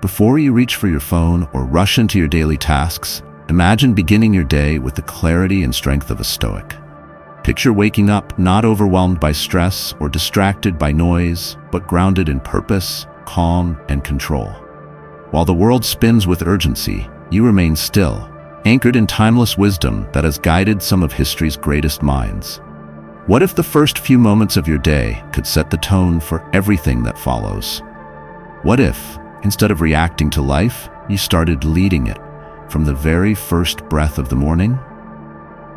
Before you reach for your phone or rush into your daily tasks, imagine beginning your day with the clarity and strength of a Stoic. Picture waking up not overwhelmed by stress or distracted by noise, but grounded in purpose, calm, and control. While the world spins with urgency, you remain still, anchored in timeless wisdom that has guided some of history's greatest minds. What if the first few moments of your day could set the tone for everything that follows? What if, instead of reacting to life, you started leading it from the very first breath of the morning?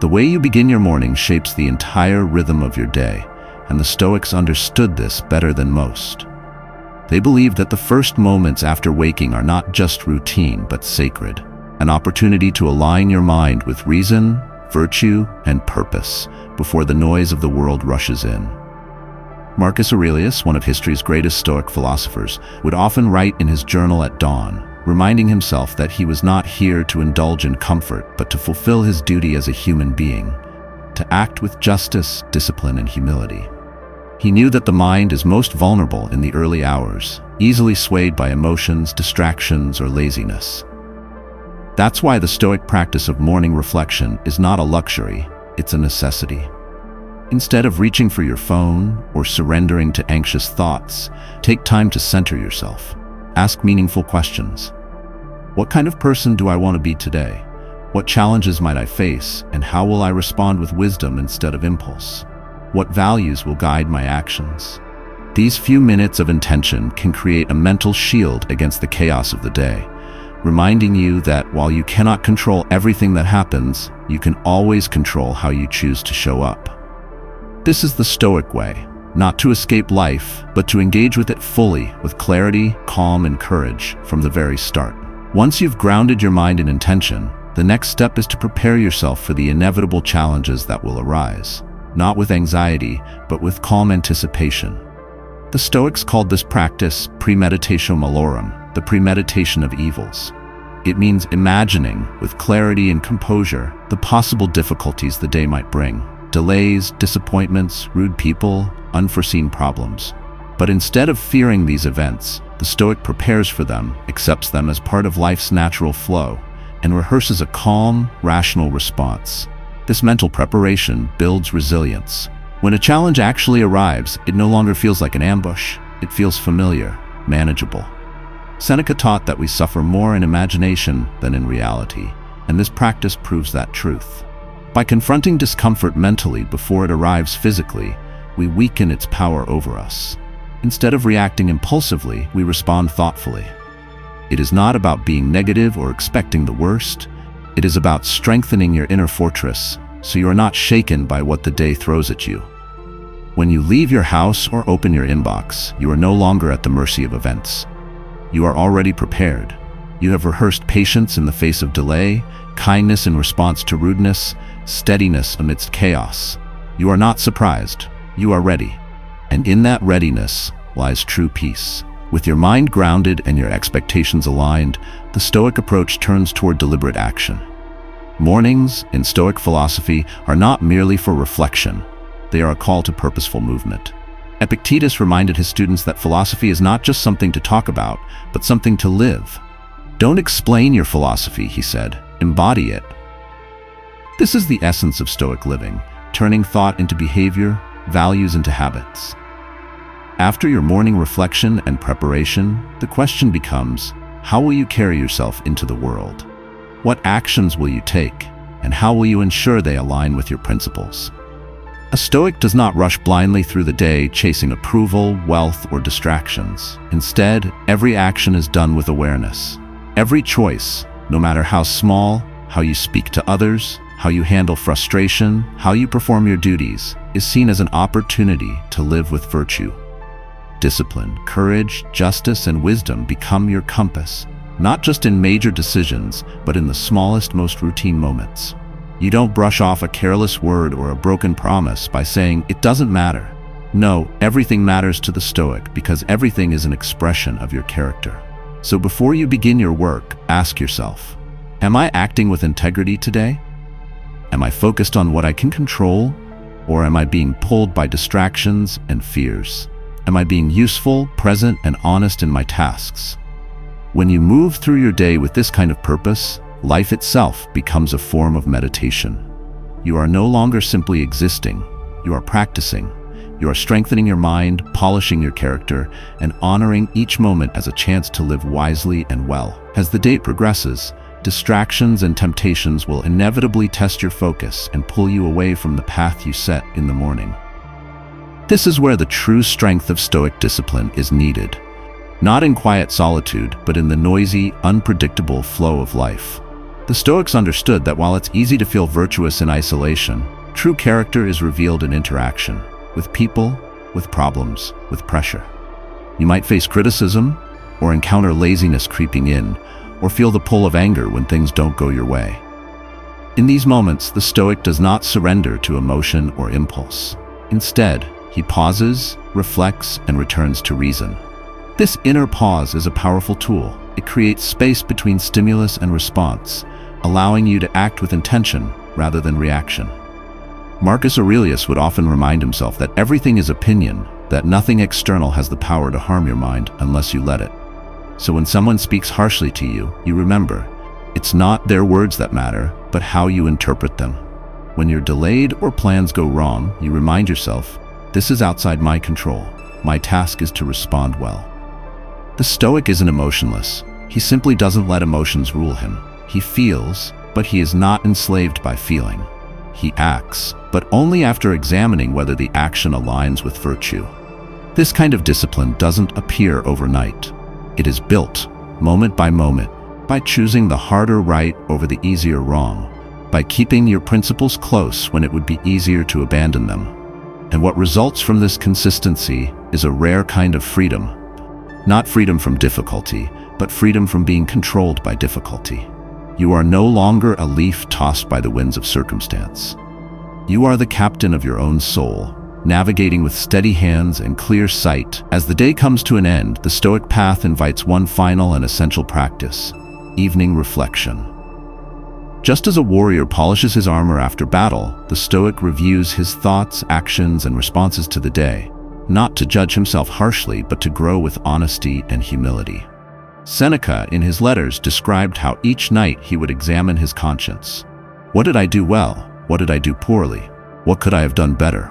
The way you begin your morning shapes the entire rhythm of your day, and the Stoics understood this better than most. They believed that the first moments after waking are not just routine but sacred, an opportunity to align your mind with reason, virtue, and purpose before the noise of the world rushes in. Marcus Aurelius, one of history's greatest Stoic philosophers, would often write in his journal at dawn, reminding himself that he was not here to indulge in comfort, but to fulfill his duty as a human being, to act with justice, discipline, and humility. He knew that the mind is most vulnerable in the early hours, easily swayed by emotions, distractions, or laziness. That's why the Stoic practice of morning reflection is not a luxury, it's a necessity. Instead of reaching for your phone or surrendering to anxious thoughts, take time to center yourself. Ask meaningful questions. What kind of person do I want to be today? What challenges might I face, and how will I respond with wisdom instead of impulse? What values will guide my actions? These few minutes of intention can create a mental shield against the chaos of the day, reminding you that while you cannot control everything that happens, you can always control how you choose to show up. This is the Stoic way, not to escape life, but to engage with it fully, with clarity, calm, and courage from the very start. Once you've grounded your mind in intention, the next step is to prepare yourself for the inevitable challenges that will arise, not with anxiety, but with calm anticipation. The Stoics called this practice premeditatio malorum, the premeditation of evils. It means imagining, with clarity and composure, the possible difficulties the day might bring. Delays, disappointments, rude people, unforeseen problems. But instead of fearing these events, the Stoic prepares for them, accepts them as part of life's natural flow, and rehearses a calm, rational response. This mental preparation builds resilience. When a challenge actually arrives, it no longer feels like an ambush. It feels familiar, manageable. Seneca taught that we suffer more in imagination than in reality, and this practice proves that truth. By confronting discomfort mentally before it arrives physically, we weaken its power over us. Instead of reacting impulsively, we respond thoughtfully. It is not about being negative or expecting the worst. It is about strengthening your inner fortress, so you are not shaken by what the day throws at you. When you leave your house or open your inbox, you are no longer at the mercy of events. You are already prepared. You have rehearsed patience in the face of delay, kindness in response to rudeness, steadiness amidst chaos. You are not surprised. You are ready. And in that readiness lies true peace. With your mind grounded and your expectations aligned, the Stoic approach turns toward deliberate action. Mornings, in Stoic philosophy, are not merely for reflection. They are a call to purposeful movement. Epictetus reminded his students that philosophy is not just something to talk about, but something to live. Don't explain your philosophy, he said. Embody it. This is the essence of Stoic living, turning thought into behavior, values into habits. After your morning reflection and preparation, the question becomes, how will you carry yourself into the world? What actions will you take, and how will you ensure they align with your principles? A Stoic does not rush blindly through the day chasing approval, wealth, or distractions. Instead, every action is done with awareness. Every choice, no matter how small, how you speak to others, how you handle frustration, how you perform your duties, is seen as an opportunity to live with virtue. Discipline, courage, justice, and wisdom become your compass, not just in major decisions, but in the smallest, most routine moments. You don't brush off a careless word or a broken promise by saying, "It doesn't matter." No, everything matters to the Stoic because everything is an expression of your character. So before you begin your work, ask yourself, am I acting with integrity today? Am I focused on what I can control, or am I being pulled by distractions and fears? Am I being useful, present, and honest in my tasks? When you move through your day with this kind of purpose, life itself becomes a form of meditation. You are no longer simply existing, you are practicing. You are strengthening your mind, polishing your character, and honoring each moment as a chance to live wisely and well. As the day progresses, distractions and temptations will inevitably test your focus and pull you away from the path you set in the morning. This is where the true strength of Stoic discipline is needed. Not in quiet solitude, but in the noisy, unpredictable flow of life. The Stoics understood that while it's easy to feel virtuous in isolation, true character is revealed in interaction. With people, with problems, with pressure. You might face criticism, or encounter laziness creeping in, or feel the pull of anger when things don't go your way. In these moments, the Stoic does not surrender to emotion or impulse. Instead, he pauses, reflects, and returns to reason. This inner pause is a powerful tool. It creates space between stimulus and response, allowing you to act with intention rather than reaction. Marcus Aurelius would often remind himself that everything is opinion, that nothing external has the power to harm your mind unless you let it. So when someone speaks harshly to you, you remember, it's not their words that matter, but how you interpret them. When you're delayed or plans go wrong, you remind yourself, this is outside my control. My task is to respond well. The Stoic isn't emotionless. He simply doesn't let emotions rule him. He feels, but he is not enslaved by feeling. He acts, but only after examining whether the action aligns with virtue. This kind of discipline doesn't appear overnight. It is built, moment by moment, by choosing the harder right over the easier wrong, by keeping your principles close when it would be easier to abandon them. And what results from this consistency is a rare kind of freedom. Not freedom from difficulty, but freedom from being controlled by difficulty. You are no longer a leaf tossed by the winds of circumstance. You are the captain of your own soul, navigating with steady hands and clear sight. As the day comes to an end, the Stoic path invites one final and essential practice: evening reflection. Just as a warrior polishes his armor after battle, the Stoic reviews his thoughts, actions, and responses to the day, not to judge himself harshly, but to grow with honesty and humility. Seneca, in his letters, described how each night he would examine his conscience. What did I do well? What did I do poorly? What could I have done better?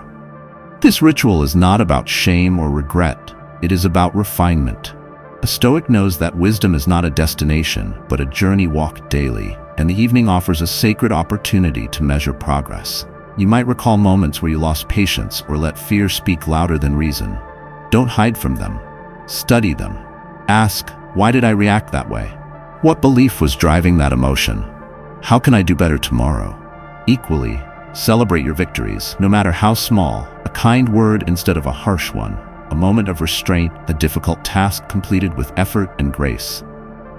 This ritual is not about shame or regret. It is about refinement. A Stoic knows that wisdom is not a destination, but a journey walked daily, and the evening offers a sacred opportunity to measure progress. You might recall moments where you lost patience or let fear speak louder than reason. Don't hide from them. Study them. Ask, why did I react that way? What belief was driving that emotion? How can I do better tomorrow? Equally, celebrate your victories, no matter how small. A kind word instead of a harsh one. A moment of restraint, a difficult task completed with effort and grace.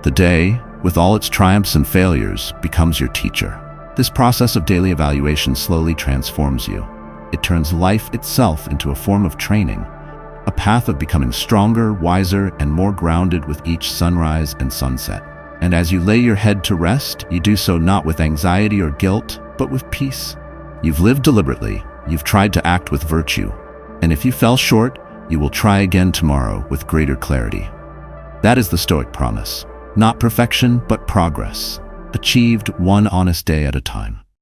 The day, with all its triumphs and failures, becomes your teacher. This process of daily evaluation slowly transforms you. It turns life itself into a form of training, a path of becoming stronger, wiser, and more grounded with each sunrise and sunset. And as you lay your head to rest, you do so not with anxiety or guilt, but with peace. You've lived deliberately, you've tried to act with virtue, and if you fell short, you will try again tomorrow with greater clarity. That is the Stoic promise. Not perfection, but progress, achieved one honest day at a time.